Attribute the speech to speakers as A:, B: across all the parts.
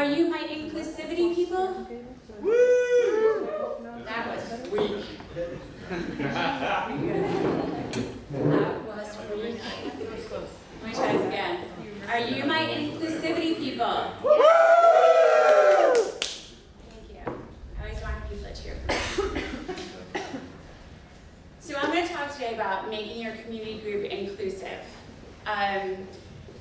A: Are you my inclusivity people?
B: Woo!
A: That was weak. That was weak. Let me try this again. Are you my inclusivity people?
B: Woo!
A: Thank you. I always want people to cheer for me. So I'm going to talk today about making your community group inclusive.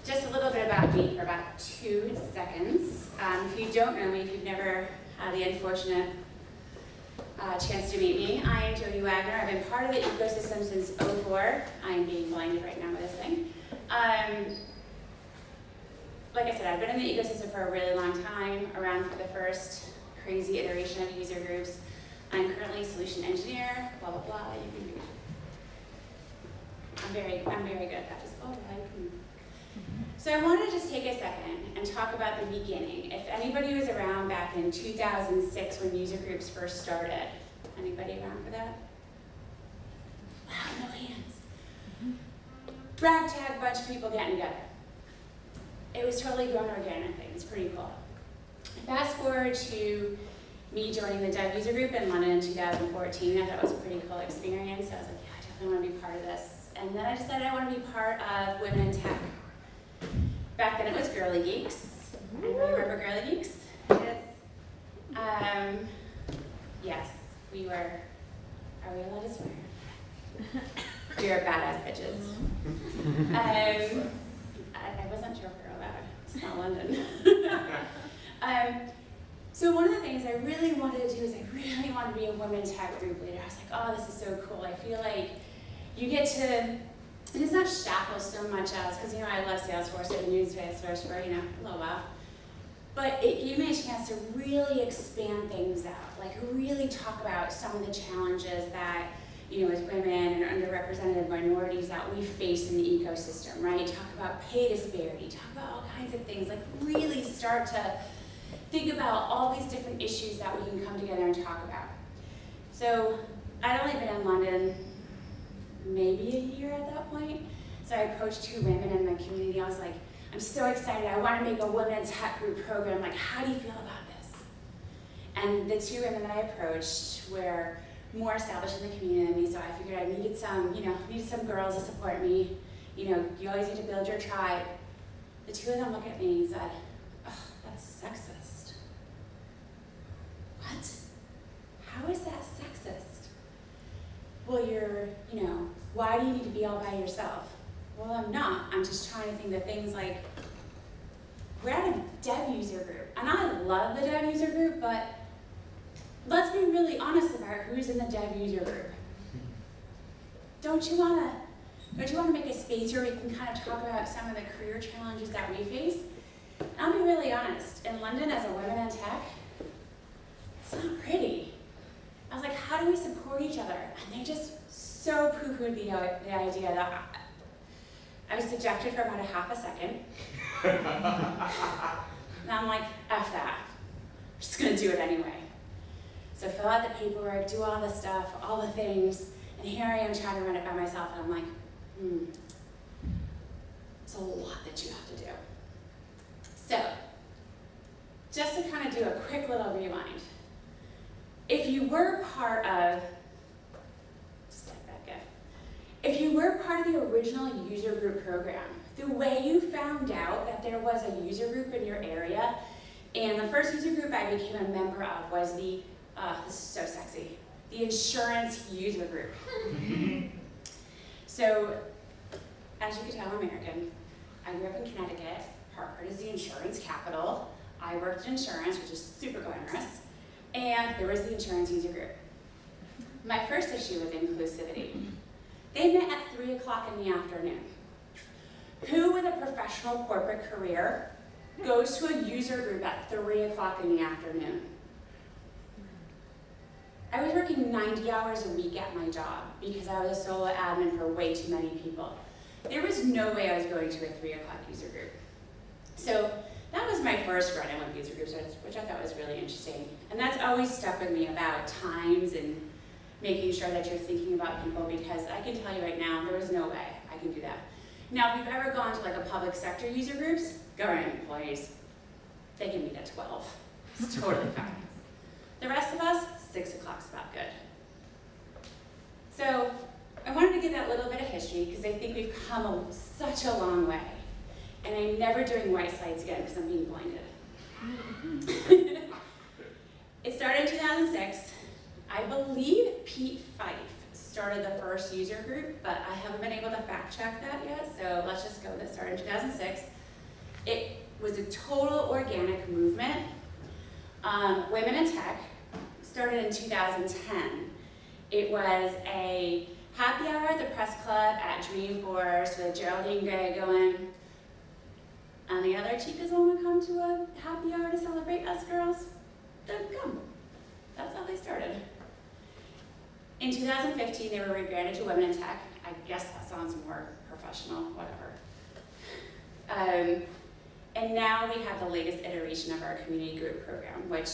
A: Just a little bit about me for about 2 seconds. If you don't know me, if you've never had the unfortunate chance to meet me, I am Jodi Wagner. I've been part of the ecosystem since '04. I'm being blinded right now by this thing. Like I said, I've been in the ecosystem for a really long time, around for the first crazy iteration of user groups. I'm currently a solution engineer, blah, blah, blah. You can read. I'm very good at this. Oh, So I wanted to just take a second and talk about the beginning. If anybody was around back in 2006 when user groups first started, anybody around for that? Wow, no hands. Ragtag bunch of people getting together. It was totally grown organically. It's pretty cool. Fast forward to me joining the dev user group in London in 2014. I thought it was a pretty cool experience. I was like, yeah, I definitely want to be part of this. And then I decided I want to be part of Women in Tech. Back then it was Girly Geeks. Anybody remember Girly Geeks? Yes. Yes, we were. Are we allowed to swear? We were badass bitches. I wasn't sure if we were allowed. It's not London. So one of the things I really wanted to do is I really wanted to be a women tech group leader. I was like, oh, this is so cool. I feel like you get to, and it's not shackled so much as, because I love Salesforce. I've been using Salesforce for, a little while. But it gave me a chance to really expand things out, like really talk about some of the challenges that, as women and underrepresented minorities that we face in the ecosystem, right? Talk about pay disparity, talk about all kinds of things, like really start to think about all these different issues that we can come together and talk about. So I'd only been in London maybe a year at that point. So I approached 2 women in the community. I was like, I'm so excited. I want to make a women tech group program. Like, how do you feel about this? And the 2 women that I approached were more established in the community than me, so I figured I needed some girls to support me. You always need to build your tribe. The 2 of them looked at me and said, oh, that's sexist. What? How is that sexist? Well, why do you need to be all by yourself? Well, I'm not. I'm just trying to think of things like, we're at a dev user group, and I love the dev user group, but let's be really honest about who's in the dev user group. Don't you want to make a space where we can kind of talk about some of the career challenges that we face? And I'll be really honest. In London, as a woman in tech, it's not pretty. I was like, how do we support each other? And they just so poo-pooed the idea that I was dejected for about a half a second. And I'm like, F that. I'm just going to do it anyway. So fill out the paperwork, do all the stuff, all the things, and here I am trying to run it by myself, and I'm like, it's a lot that you have to do. So, just to kind of do a quick little rewind. If you were part of, if you were part of the original user group program, the way you found out that there was a user group in your area, and the first user group I became a member of was the, this is so sexy, the insurance user group. So, as you can tell, I'm American. I grew up in Connecticut. Hartford is the insurance capital. I worked in insurance, which is super glamorous. And there was the insurance user group. My first issue with inclusivity. They met at 3 o'clock in the afternoon. Who with a professional corporate career goes to a user group at 3 o'clock in the afternoon? I was working 90 hours a week at my job because I was a solo admin for way too many people. There was no way I was going to a 3 o'clock user group. So that was my first run-in with user groups, which I thought was really interesting. And that's always stuck with me about times and making sure that you're thinking about people, because I can tell you right now, there is no way I can do that. Now, if you've ever gone to like a public sector user groups, government employees, they can meet at 12. It's totally fine. The rest of us, 6 o'clock's about good. So I wanted to give that little bit of history because I think we've come such a long way. And I'm never doing white slides again because I'm being blinded. It started in 2006. I believe Pete Fife started the first user group, but I haven't been able to fact check that yet, so let's just go with it. Started in 2006. It was a total organic movement. Women in Tech started in 2010. It was a happy hour at the press club at Dreamforce with Geraldine Gray going, and the other chicas want to come to a happy hour to celebrate us girls? Then come. That's how they started. In 2015, they were rebranded to Women in Tech. I guess that sounds more professional, whatever. And now we have the latest iteration of our community group program, which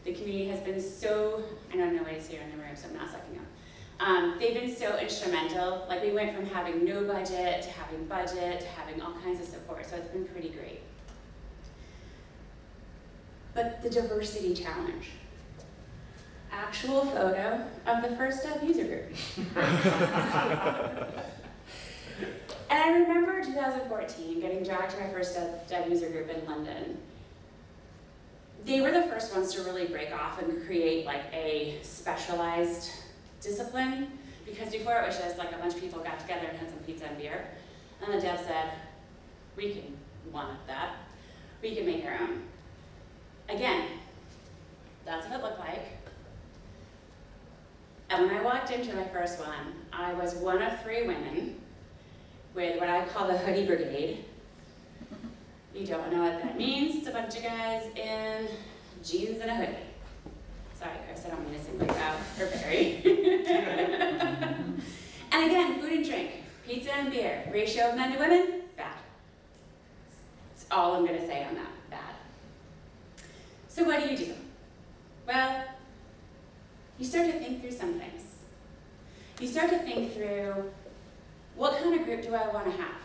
A: the community has been so, I know nobody's here in the room, so I'm not sucking up. They've been so instrumental. Like we went from having no budget to having all kinds of support, so it's been pretty great. But the diversity challenge. Actual photo of the first dev user group. And I remember 2014 getting dragged to my first dev user group in London. They were the first ones to really break off and create like a specialized discipline, because before it was just like a bunch of people got together and had some pizza and beer. And the dev said, we can one-up that. We can make our own. Again, that's what it looked like. And when I walked into my first one, I was one of 3 women with what I call the hoodie brigade. You don't know what that means. It's a bunch of guys in jeans and a hoodie. Sorry, Chris, I don't mean to sing like that, or Barry. And again, food and drink, pizza and beer, ratio of men to women, bad. That's all I'm gonna say on that, bad. So what do? Well, you start to think through some things. You start to think through, what kind of group do I want to have?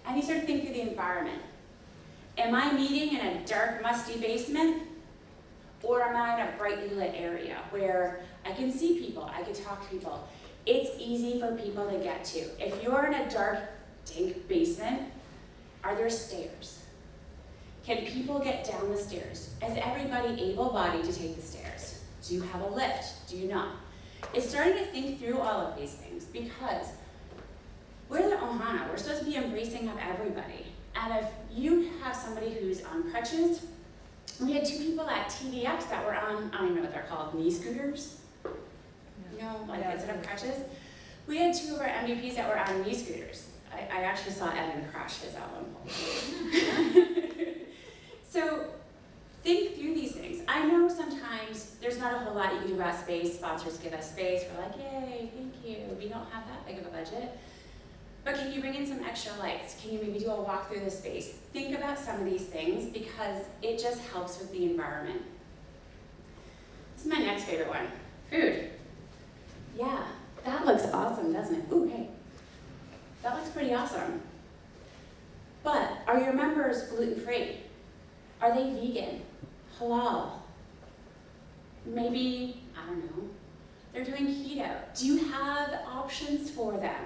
A: And you start to think through the environment. Am I meeting in a dark, musty basement? Or am I in a brightly lit area where I can see people, I can talk to people? It's easy for people to get to. If you're in a dark, dank basement, are there stairs? Can people get down the stairs? Is everybody able-bodied to take the stairs? Do you have a lift? Do you not? It's starting to think through all of these things because we're the Ohana. We're supposed to be embracing of everybody. And if you have somebody who's on crutches, we had 2 people at TDX that were on, I don't even know what they're called, knee scooters? You know, like instead of crutches. We had 2 of our MVPs that were on knee scooters. I actually saw Evan crash his at one point. So think through these things. I know sometimes there's not a whole lot you can do about space. Sponsors give us space. We're like, yay, thank you. We don't have that big of a budget. But can you bring in some extra lights? Can you maybe do a walk through the space? Think about some of these things because it just helps with the environment. This is my next favorite one, food. Yeah, that looks awesome, doesn't it? Ooh, hey, that looks pretty awesome. But are your members gluten-free? Are they vegan? Halal? Maybe, I don't know, they're doing keto. Do you have options for them?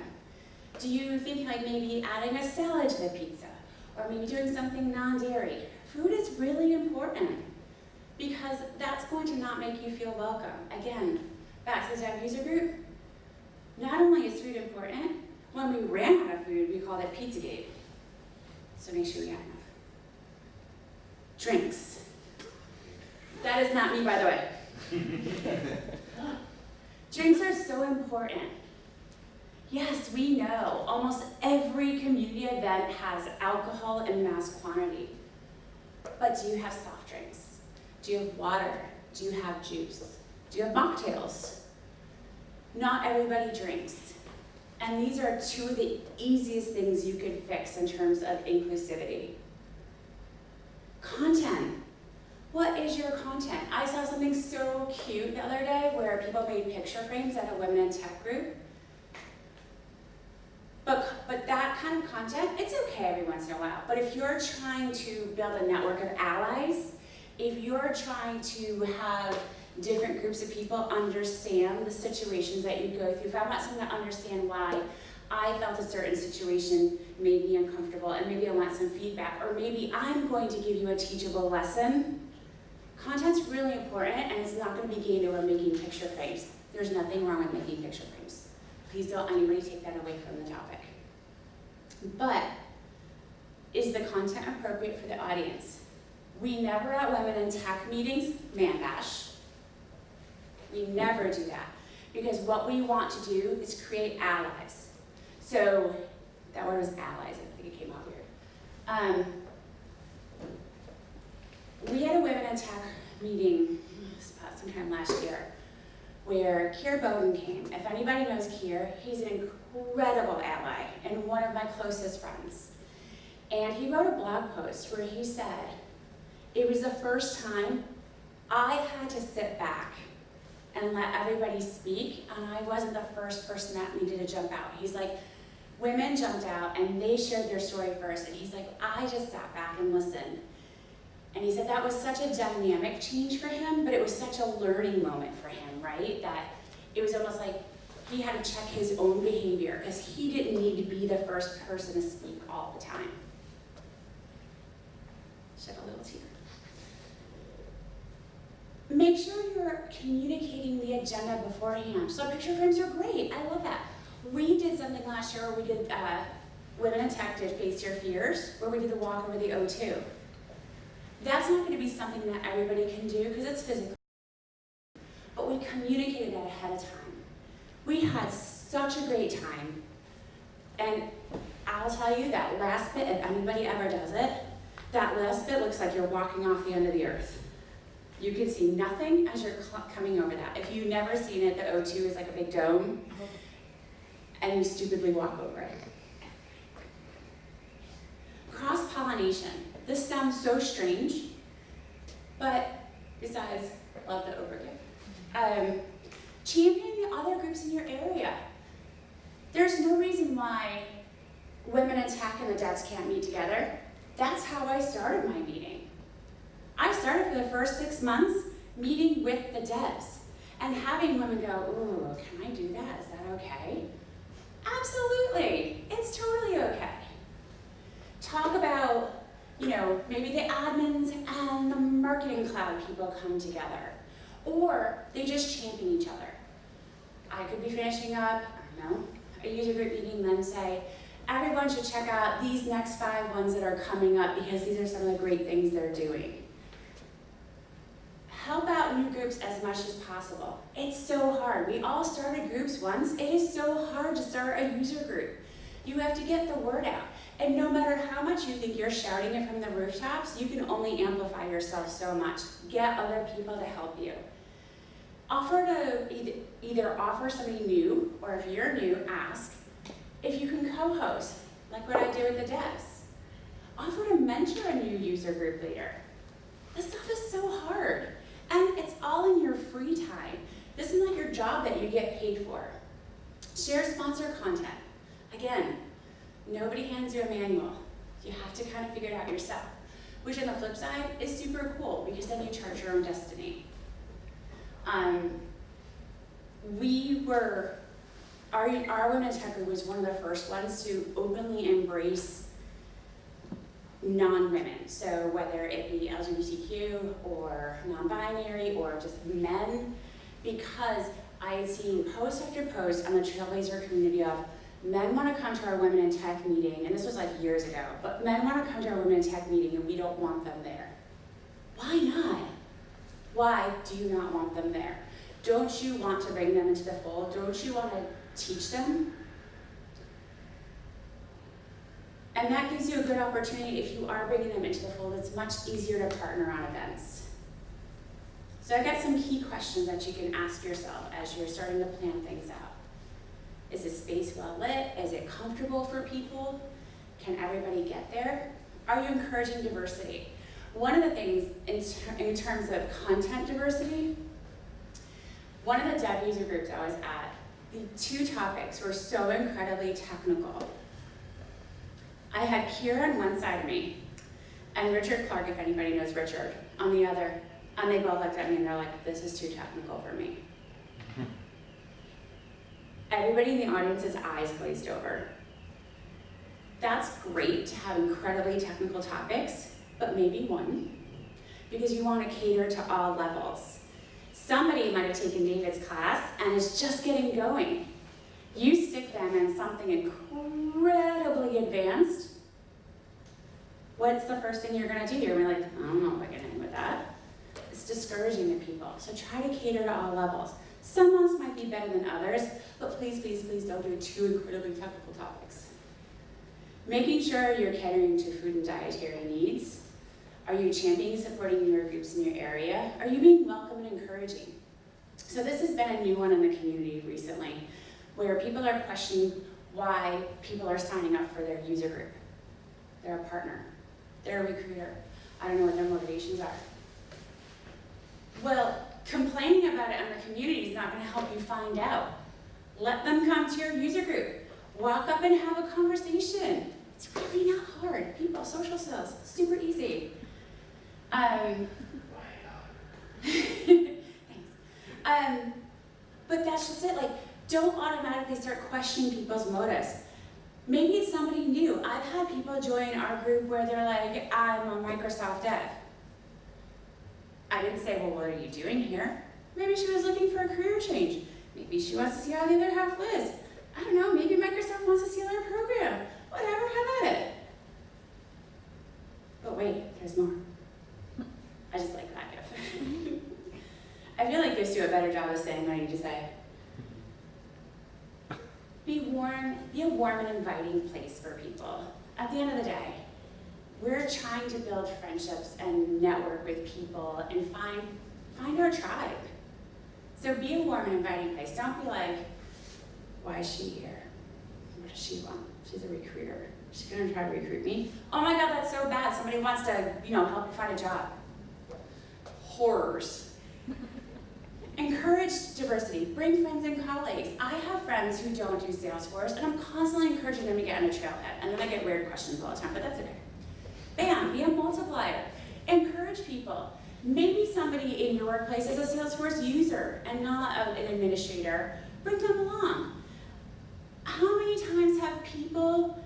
A: Do you think like maybe adding a salad to the pizza? Or maybe doing something non-dairy? Food is really important because that's going to not make you feel welcome. Again, back to the dev user group. Not only is food important, when we ran out of food, we called it Pizzagate. So make sure we have enough. Drinks. That is not me, by the way. Drinks are so important. Yes, we know almost every community event has alcohol in mass quantity. But do you have soft drinks? Do you have water? Do you have juice? Do you have mocktails? Not everybody drinks. And these are 2 of the easiest things you can fix in terms of inclusivity. Content. What is your content? I saw something so cute the other day where people made picture frames at a Women in Tech group. But that kind of content, it's okay every once in a while. But if you're trying to build a network of allies if you're trying to have different groups of people understand the situations that you go through, if I want someone to understand why I felt a certain situation made me uncomfortable, and maybe I want some feedback, or maybe I'm going to give you a teachable lesson, content's really important, and it's not going to be gained over making picture frames. There's nothing wrong with making picture frames. Please don't anybody take that away from the topic. But is the content appropriate for the audience? We never at Women in Tech meetings man bash. We never do that, because what we want to do is create allies. So that word was allies, I think it came out weird. We had a Women in Tech meeting sometime last year where Keir Bowden came. If anybody knows Keir, he's an incredible ally and one of my closest friends. And he wrote a blog post where he said, it was the first time I had to sit back and let everybody speak, and I wasn't the first person that needed to jump out. He's like, women jumped out and they shared their story first, and he's like, I just sat back and listened. And he said that was such a dynamic change for him, but it was such a learning moment for him, right? That it was almost like he had to check his own behavior because he didn't need to be the first person to speak all the time. Shed a little tear. Make sure you're communicating the agenda beforehand. So picture frames are great, I love that. We did something last year where we did, Women in Tech did Face Your Fears, where we did the walk over the O2. That's not going to be something that everybody can do because it's physical. But we communicated that ahead of time. We had such a great time. And I'll tell you that last bit, if anybody ever does it, that last bit looks like you're walking off the end of the earth. You can see nothing as you're coming over that. If you've never seen it, the O2 is like a big dome, and you stupidly walk over it. Cross-pollination. This sounds so strange, but besides, love the overgive. Championing the other groups in your area. There's no reason why Women in Tech and the devs can't meet together. That's how I started my meeting. I started for the first 6 months meeting with the devs and having women go, ooh, can I do that? Is that okay? Absolutely, it's totally okay. Talk about, maybe the admins and the marketing cloud people come together, or they just champion each other. I could be finishing up, a user group meeting, then say, everyone should check out these next 5 ones that are coming up because these are some of the great things they're doing. Help out new groups as much as possible. It's so hard. We all started groups once. It is so hard to start a user group. You have to get the word out. And no matter how much you think you're shouting it from the rooftops, you can only amplify yourself so much. Get other people to help you. Offer to either offer somebody new, or if you're new, ask if you can co-host, like what I do with the devs. Offer to mentor a new user group leader. This stuff is so hard. And it's all in your free time. This is not your job that you get paid for. Share sponsored content. Again, nobody hands you a manual. You have to kind of figure it out yourself. Which on the flip side is super cool because then you charge your own destiny. Our Women in Tech group was one of the first ones to openly embrace non-women, so whether it be LGBTQ or non-binary or just men, because I had seen post after post on the Trailblazer community of men want to come to our Women in Tech meeting, and this was like years ago, but men want to come to our Women in Tech meeting and we don't want them there. Why not? Why do you not want them there? Don't you want to bring them into the fold? Don't you want to teach them? And that gives you a good opportunity if you are bringing them into the fold. It's much easier to partner on events. So I've got some key questions that you can ask yourself as you're starting to plan things out. Is the space well lit? Is it comfortable for people? Can everybody get there? Are you encouraging diversity? One of the things in terms of content diversity, one of the dev user groups I was at, the 2 topics were so incredibly technical. I had Kira on one side of me, and Richard Clark, if anybody knows Richard. on the other, and they both looked at me and they're like, this is too technical for me. Everybody in the audience's eyes glazed over. That's great to have incredibly technical topics, but maybe one, because you want to cater to all levels. Somebody might have taken David's class and is just getting going. You stick them in something incredibly advanced, what's the first thing you're going to do? You're going to be like, I don't know if I can hang with that. It's discouraging to people. So try to cater to all levels. Some months might be better than others, but please, please, please don't do two incredibly technical topics. Making sure you're catering to food and dietary needs. Are you championing and supporting your groups in your area? Are you being welcome and encouraging? So this has been a new one in the community recently, where people are questioning why people are signing up for their user group. They're a partner. They're a recruiter. I don't know what their motivations are. Well, complaining about it in the community is not going to help you find out. Let them come to your user group. Walk up and have a conversation. It's really not hard. People, social skills, super easy. Thanks. But that's just it. Like, don't automatically start questioning people's motives. Maybe it's somebody new. I've had people join our group where they're like, I'm a Microsoft dev. I didn't say, well, what are you doing here? Maybe she was looking for a career change. Maybe she wants to see how the other half lives. I don't know, maybe Microsoft wants to see their program. Whatever, have at it. But wait, there's more. I just like that gift. I feel like gifts do a better job of saying what I need to say. Be a warm and inviting place for people. At the end of the day, we're trying to build friendships and network with people and find our tribe. So be a warm and inviting place. Don't be like, why is she here? What does she want? She's a recruiter. She's gonna try to recruit me? Oh my God, that's so bad. Somebody wants to, help you find a job. Horrors. Encourage diversity. Bring friends and colleagues. I have friends who don't do Salesforce, and I'm constantly encouraging them to get on a trailhead. And then I get weird questions all the time, but that's okay. Bam, be a multiplier. Encourage people. Maybe somebody in your workplace is a Salesforce user and not an administrator. Bring them along. How many times have people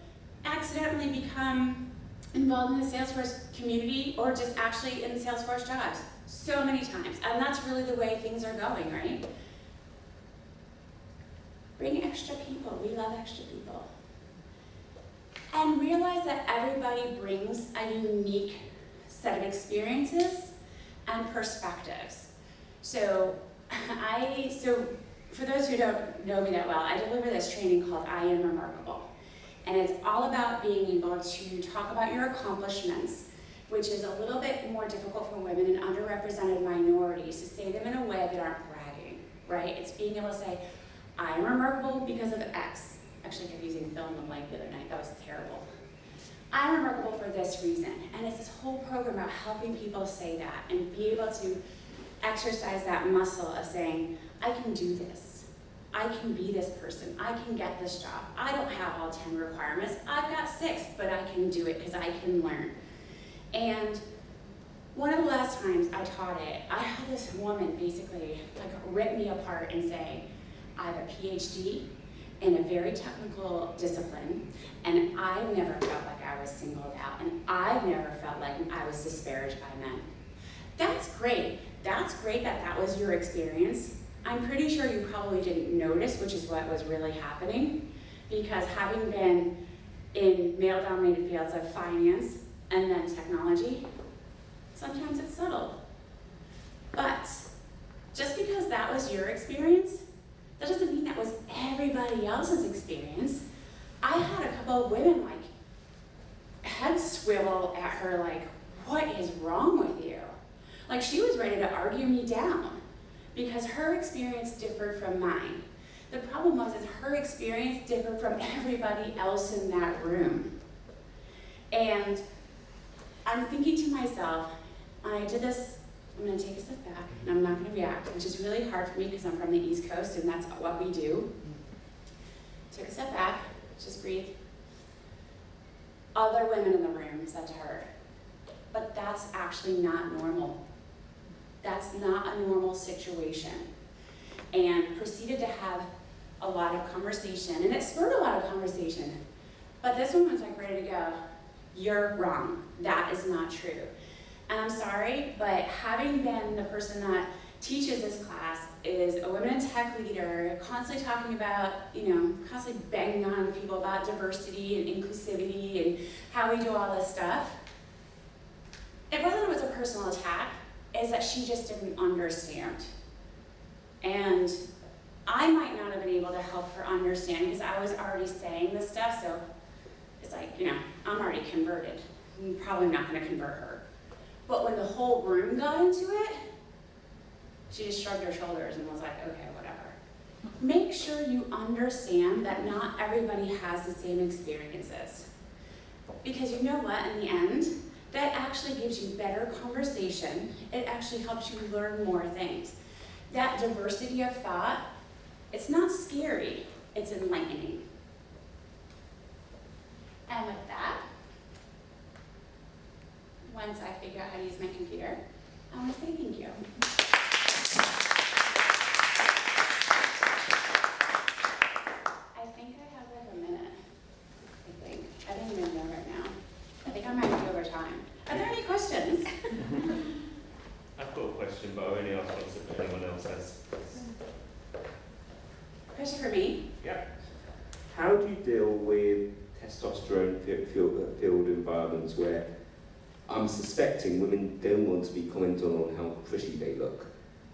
A: accidentally become involved in the Salesforce community or just actually in the Salesforce jobs? So many times, and that's really the way things are going, right? Bring extra people. We love extra people. And realize that everybody brings a unique set of experiences and perspectives. So for those who don't know me that well, I deliver this training called I Am Remarkable. And it's all about being able to talk about your accomplishments, which is a little bit more difficult for women and underrepresented minorities to say them in a way that aren't bragging, right? It's being able to say, I am remarkable because of X. Actually, I kept using fill in the blank the other night. That was terrible. I'm remarkable for this reason. And it's this whole program about helping people say that and be able to exercise that muscle of saying, I can do this. I can be this person. I can get this job. I don't have all 10 requirements. I've got 6, but I can do it because I can learn. And one of the last times I taught it, I had this woman basically rip me apart and say, I have a PhD in a very technical discipline, and I've never felt like I was singled out, and I've never felt like I was disparaged by men. That's great. That's great that that was your experience. I'm pretty sure you probably didn't notice, which is what was really happening, because having been in male-dominated fields of finance and then technology, sometimes it's subtle. But just because that was your experience, that doesn't mean that was everybody else's experience. I had a couple of women head swivel at her what is wrong with you? She was ready to argue me down because her experience differed from mine. The problem was is her experience differed from everybody else in that room. And I'm thinking to myself, I did this, I'm gonna take a step back and I'm not gonna react, which is really hard for me because I'm from the East Coast and that's what we do. Took a step back, just breathe. Other women in the room said to her, but that's actually not normal. That's not a normal situation. And proceeded to have a lot of conversation, and it spurred a lot of conversation. But this one was like ready to go. You're wrong. That is not true. And I'm sorry, but having been the person that teaches this class, is a women in tech leader, constantly talking about, constantly banging on people about diversity and inclusivity and how we do all this stuff. It wasn't it was a personal attack, it's that she just didn't understand. And I might not have been able to help her understand because I was already saying this stuff, so it's like, I'm already converted. I'm probably not going to convert her. But when the whole room got into it, she just shrugged her shoulders and was like, okay, whatever. Make sure you understand that not everybody has the same experiences. Because you know what, in the end, that actually gives you better conversation. It actually helps you learn more things. That diversity of thought, it's not scary, it's enlightening. And with that, once I figure out how to use my computer, I want to say thank you. I think I have like a minute, I don't even know right now. I think I might be over time. Are there any questions?
B: I've got a question, but I'll only ask once if anyone else has.
A: Question for me?
B: Yeah.
C: How do you deal with testosterone-filled environments where I'm suspecting women don't want to be commented on how pretty they look?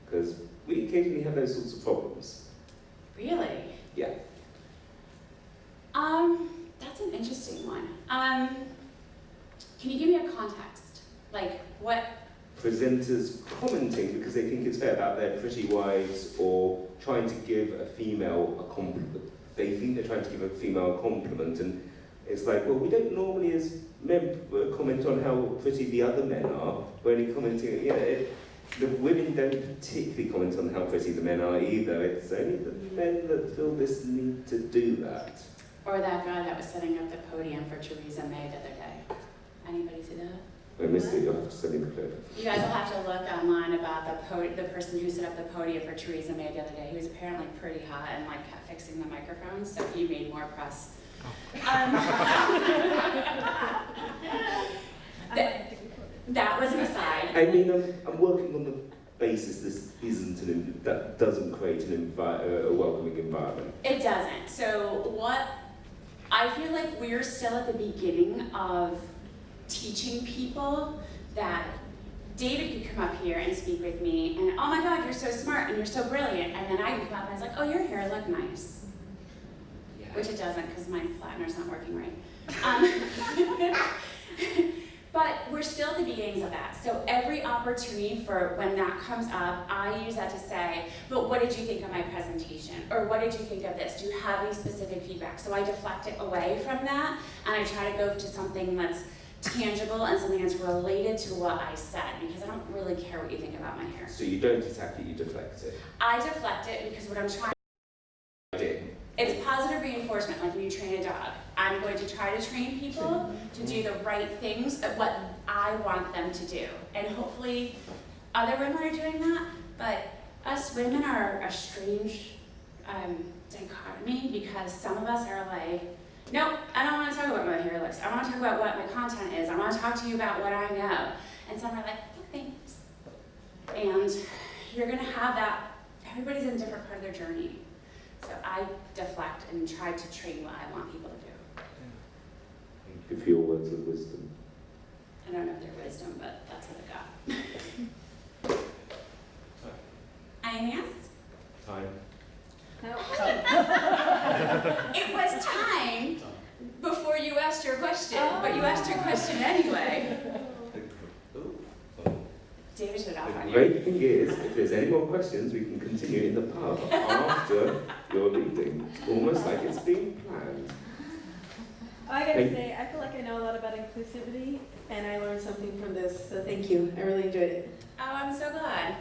C: Because we occasionally have those sorts of problems.
A: Really?
C: Yeah.
A: That's an interesting one. Can you give me a context? Like, what?
C: Presenters commenting because they think it's fair about their pretty wives, or trying to give a female a compliment. They think they're trying to give a female a compliment, and it's like, well, we don't normally as men comment on how pretty the other men are. We're only commenting, the women don't particularly comment on how pretty the men are either. It's only the men that feel this need to do that.
A: Or that guy that was setting up the podium for Theresa May the other day. Anybody see that?
C: I missed it, you'll have to send me the clip.
A: You guys will have to look online about the person who set up the podium for Theresa May the other day. He was apparently pretty hot and kept fixing the microphone, so he made more press. That was an aside.
C: I mean, I'm working on the basis that doesn't create a welcoming environment.
A: It doesn't. So I feel like we're still at the beginning of teaching people that David could come up here and speak with me and, oh my God, you're so smart and you're so brilliant. And then I can come up and it's like, oh, your hair looked nice.
C: Yeah.
A: Which it doesn't because my flattener's not working right. But we're still at the beginnings of that. So every opportunity for when that comes up, I use that to say, but what did you think of my presentation? Or what did you think of this? Do you have any specific feedback? So I deflect it away from that, and I try to go to something that's tangible and something that's related to what I said, because I don't really care what you think about my hair.
C: So you don't attack it, you deflect it.
A: I deflect it because what I'm trying it's positive reinforcement, like when you train a dog. I'm going to try to train people to do the right things of what I want them to do. And hopefully other women are doing that, but us women are a strange dichotomy, because some of us are like, nope, I don't want to talk about what my hair looks. I want to talk about what my content is. I want to talk to you about what I know. And some are like, oh, thanks. And you're going to have that. Everybody's in a different part of their journey. So I deflect and try to train what I want people to do.
C: Thank you for your words of wisdom.
A: I don't know if they're wisdom, but that's what I got. Anything else?
B: Time.
A: No. It was time before you asked your question, but you asked your question anyway. David should offer
C: The
A: you.
C: great thing is, if there's any more questions, we can continue in the pub after your leading. It's almost like it's been planned.
D: I gotta say, I feel like I know a lot about inclusivity, and I learned something from this, so thank you. I really enjoyed it.
A: Oh, I'm so glad.